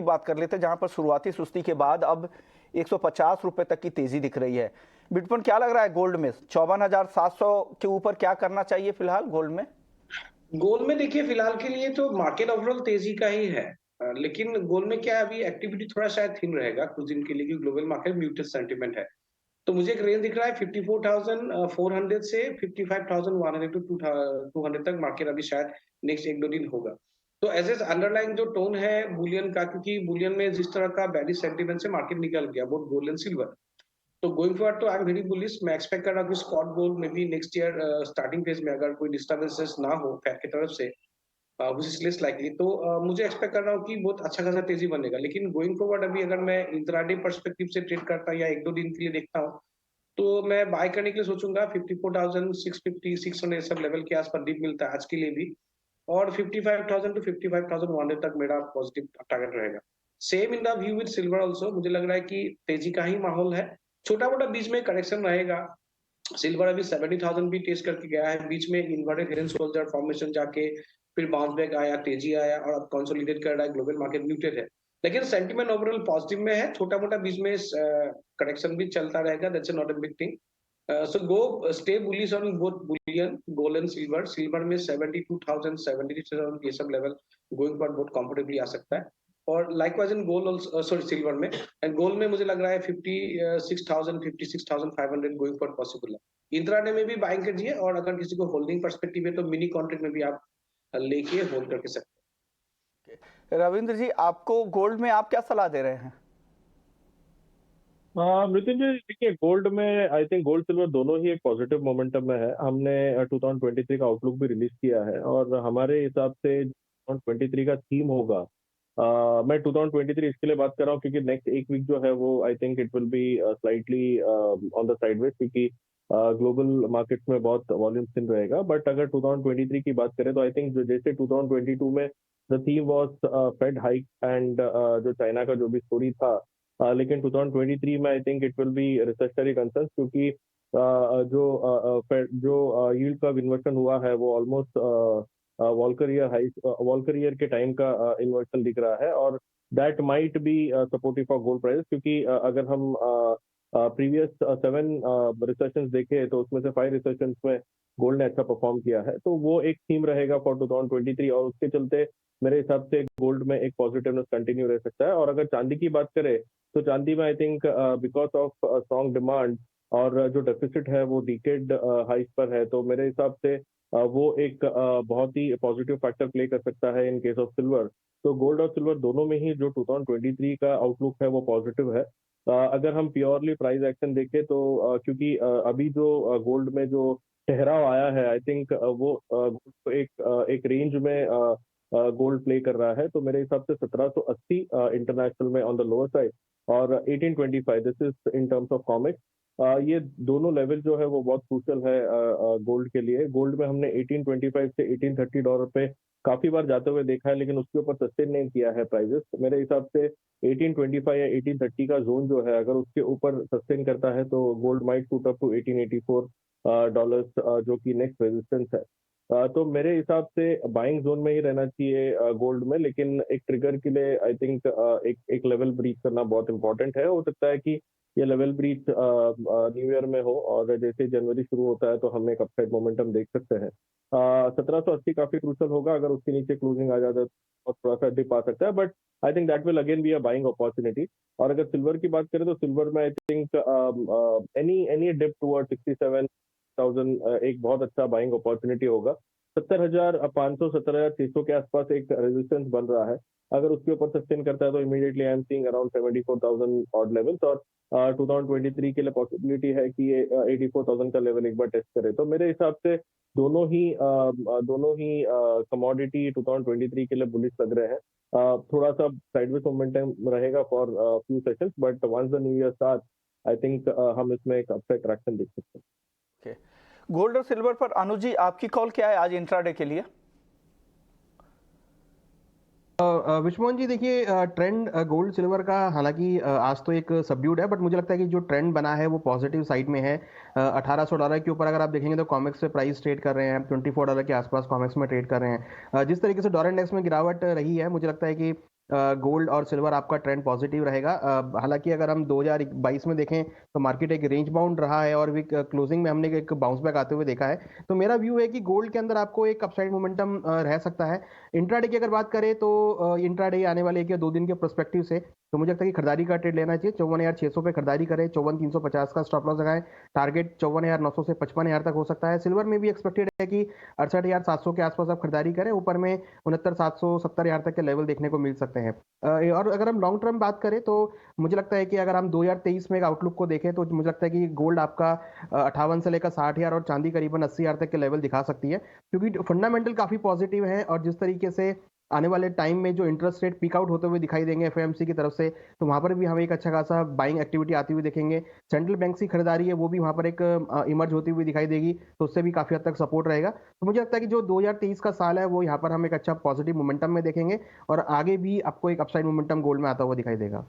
बात कर लेते हैं, जहां पर शुरुआती सुस्ती के बाद अब 150 रुपए तक की तेजी दिख रही है। बिटकॉइन क्या लग रहा है गोल्ड में 54,700 के ऊपर क्या करना चाहिए फिलहाल गोल्ड में? गोल्ड में देखिए फिलहाल के लिए तो मार्केट ओवरऑल तेजी का ही है। लेकिन गोल्ड में क्या है, अभी एक्टिविटी थोड़ा शायद थिन रहेगा कुछ दिन के लिए, क्योंकि ग्लोबल मार्केट म्यूटेड सेंटीमेंट है। तो मुझे एक रेंज दिख रहा है 54,400 से 55,100 टू 200 तक मार्केट अभी शायद नेक्स्ट एक दो दिन होगा। तो एज एज अंडरलाइन जो टोन है बुलियन का, क्योंकि बुलियन में जिस तरह का बैडिश सेंटीमेंट से मार्केट निकल गया बोथ गोल्ड एंड सिल्वर, तो गोइंग फॉरवर्ड तो आई एम वेरी बुलिश। मैं एक्सपेक्ट कर रहा हूँ कि स्पॉट गोल्ड में भी नेक्स्ट ईयर स्टार्टिंग फेज में अगर कोई डिस्टर्बेंसेस ना हो फैड की तरफ से, व्हिच इज लेस लाइकली, तो मुझे एक्सपेक्ट कर रहा हूँ कि बहुत अच्छा खासा तेजी बनेगा। लेकिन गोइंग फॉरवर्ड अभी अगर मैं इंट्राडे पर्सपेक्टिव से ट्रेड करता या एक दो दिन के लिए देखता हूँ, तो मैं बाय करने के लिए सोचूंगा 54,650 600 सब लेवल के आसपास डीप मिलता है आज के लिए भी। और 55,000 टू 55,100 तक मेरा पॉजिटिव टारगेट रहेगा। Same in the view with silver also, मुझे लग रहा है कि तेजी का ही माहौल है, छोटा मोटा बीच में करेक्शन रहेगा। सिल्वर अभी 70,000 भी टेस्ट करके गया है, बीच में inverted head and shoulder formation जाके फिर बाउंस बैक आया, तेजी आया और अब कंसोलिडेट कर रहा है। ग्लोबल मार्केट म्यूटेड है, लेकिन सेंटीमेंट ओवरऑल पॉजिटिव में है। छोटा मोटा बीच में करेक्शन भी चलता रहेगा, that's not a big thing. So go stay bullish on both Boolean gold and silver. Silver में 72,000 73,000 ये सब लेवल गोइंग फॉर बहुत कंफर्टेबली आ सकता है। और likewise in gold, sorry silver में, एंड गोल्ड में मुझे लग रहा है 56,000 56,500 गोइंग फॉर पॉसिबल है। इंट्राडे में भी बाइंग कीजिए, और अगर किसी को होल्डिंग पर्सपेक्टिव है तो मिनी कॉन्ट्रैक्ट में भी आप लेके होल्ड करके सकते रविंद्र जी, आपको गोल्ड में आप क्या सलाह दे रहे हैं? मृत्युंजय देखिए, गोल्ड में आई थिंक गोल्ड सिल्वर दोनों ही एक पॉजिटिव मोमेंटम में है। हमने 2023 का आउटलुक भी रिलीज किया है और हमारे हिसाब से 2023 का थीम होगा। मैं 2023 इसके लिए बात कर रहा हूँ क्योंकि नेक्स्ट एक वीक जो है वो आई think it will be slightly on the sideways, क्योंकि ग्लोबल मार्केट्स में बहुत वॉल्यूम थिन रहेगा। बट अगर 2023 की बात करें तो आई थिंक जो जैसे 2022 में the theme was Fed hike and जो चाइना का जो भी स्टोरी था, लेकिन 2023 में I think it will be recessionary concerns, क्योंकि जो यील्ड कर्व इन्वर्शन हुआ है वो ऑलमोस्ट वॉल्कर ईयर के टाइम का इन्वर्शन दिख रहा है, और that might be supportive for gold price, क्योंकि अगर हम प्रीवियस 7 रिसेशंस देखें तो उसमें से 5 रिसेशंस में गोल्ड ने अच्छा परफॉर्म किया है। तो वो एक थीम रहेगा फॉर 2023, और उसके चलते मेरे हिसाब से गोल्ड में एक पॉजिटिवनेस कंटिन्यू रह सकता है। और अगर चांदी की बात करें तो चांदी में I think because of strong demand और जो डेफिसिट है वो डिकेड हाइस पर है, तो मेरे हिसाब से वो एक बहुत ही पॉजिटिव फैक्टर प्ले कर सकता है इन केस ऑफ सिल्वर। तो गोल्ड और सिल्वर दोनों में ही जो 2023 का आउटलुक है वो पॉजिटिव है। अगर हम प्योरली प्राइस एक्शन देखें तो क्योंकि अभी जो गोल्ड में जो ठहराव आया है, आई थिंक वो एक रेंज में गोल्ड प्ले कर रहा है। तो मेरे हिसाब से 1780 इंटरनेशनल में ऑन द लोअर साइड और 1825 this is in terms of comics, ये दोनों लेवल जो है वो बहुत क्रूशियल है गोल्ड के लिए। गोल्ड में हमने 1825 से $1830 पे काफी बार जाते हुए देखा है, लेकिन उसके ऊपर सस्टेन नहीं किया है प्राइजेस। मेरे हिसाब से 1825 या 1830 का जोन जो है अगर उसके ऊपर सस्टेन करता है तो gold might shoot up to $1884 जो कि नेक्स्ट रेजिस्टेंस है। तो मेरे हिसाब से बाइंग जोन में ही रहना चाहिए गोल्ड में, लेकिन एक ट्रिगर के लिए आई थिंक एक लेवल ब्रीच करना बहुत इंपॉर्टेंट है। हो सकता है कि ये लेवल ब्रीच न्यू ईयर में हो, और जैसे जनवरी शुरू होता है तो हम एक अपसाइड मोमेंटम देख सकते हैं। 1780 काफी क्रूशल होगा, अगर उसके नीचे क्लोजिंग आ जाता है तो थोड़ा सा डिप आ सकता है, but I think that will again be a buying opportunity. और अगर सिल्वर की बात करें तो सिल्वर में I think any any dip toward 67,000 एक बहुत अच्छा बाइंग अपॉर्चुनिटी होगा। 70,500 70,600 के आसपास एक रेजिस्टेंस बन रहा है, अगर उसके ऊपर सस्टेन करता है तो immediately I am seeing around 74,000 odd levels, और 2023 के लिए पॉसिबिलिटी है कि ये 84,000 का लेवल एक बार टेस्ट करे। तो मेरे हिसाब से दोनों ही कमोडिटी 2023 के लिए बुलिश लग रहे हैं। थोड़ा सा साइडवेज मोमेंटम रहेगा for few sessions, but once the new year start I think हम इसमें एक अपसाइड ट्रैक्शन देख सकते हैं। गोल्ड और सिल्वर पर अनुज जी आपकी कॉल क्या है आज इंट्राडे के लिए? विश्वमोहन जी देखिए, ट्रेंड गोल्ड सिल्वर का हालांकि आज तो एक सबड्यूड है, बट मुझे लगता है कि जो ट्रेंड बना है वो पॉजिटिव साइड में है। $1,800 के ऊपर अगर आप देखेंगे तो कॉमेक्स पे प्राइस ट्रेड कर रहे हैं, $24 के आसपास कॉमेक्स में ट्रेड कर रहे हैं। जिस तरीके से डॉलर इंडेक्स में गिरावट रही है, मुझे लगता है कि गोल्ड और सिल्वर आपका ट्रेंड पॉजिटिव रहेगा। हालांकि अगर हम 2022 में देखें तो मार्केट एक रेंज बाउंड रहा है और भी क्लोजिंग में हमने एक बाउंस बैक आते हुए देखा है। तो मेरा व्यू है कि गोल्ड के अंदर आपको एक अपसाइड मोमेंटम रह सकता है। इंट्राडे की अगर बात करें तो इंट्राडे आने वाले 1 या 2 दिन के पर्सपेक्टिव से तो मुझे लगता है कि खरीदारी का ट्रेड लेना चाहिए। 54,600 पे खरीदारी करें, 54,350 का स्टॉप लॉस लगाएं, टारगेट 54,900 से 55,000 तक हो सकता है। सिल्वर में भी एक्सपेक्टेड है कि 68,700 के आसपास आप खरीदारी करें, ऊपर में 69,700 70,000 तक के लेवल देखने को मिल सकते हैं। और अगर हम लॉन्ग टर्म बात करें तो मुझे लगता है कि अगर हम 2023 में एक आउटलुक को देखें तो मुझे लगता है कि गोल्ड आपका 58 से लेकर 60,000 और चांदी करीबन 80,000 तक के लेवल दिखा सकती है, क्योंकि फंडामेंटल काफी पॉजिटिव है। और जिस तरीके से आने वाले टाइम में जो इंटरेस्ट रेट पीक आउट होते हुए दिखाई देंगे एफओएमसी की तरफ से, तो वहां पर भी हमें एक अच्छा खासा बाइंग एक्टिविटी आती हुई देखेंगे। सेंट्रल बैंक की खरीदारी है वो भी वहां पर एक इमर्ज होती हुई दिखाई देगी, तो उससे भी काफी हद तक सपोर्ट रहेगा। तो मुझे लगता है कि जो 2023 का साल है वो यहाँ पर हम एक अच्छा पॉजिटिव मोमेंटम में देखेंगे और आगे भी आपको एक अपसाइड मोमेंटम गोल्ड में आता हुआ दिखाई देगा।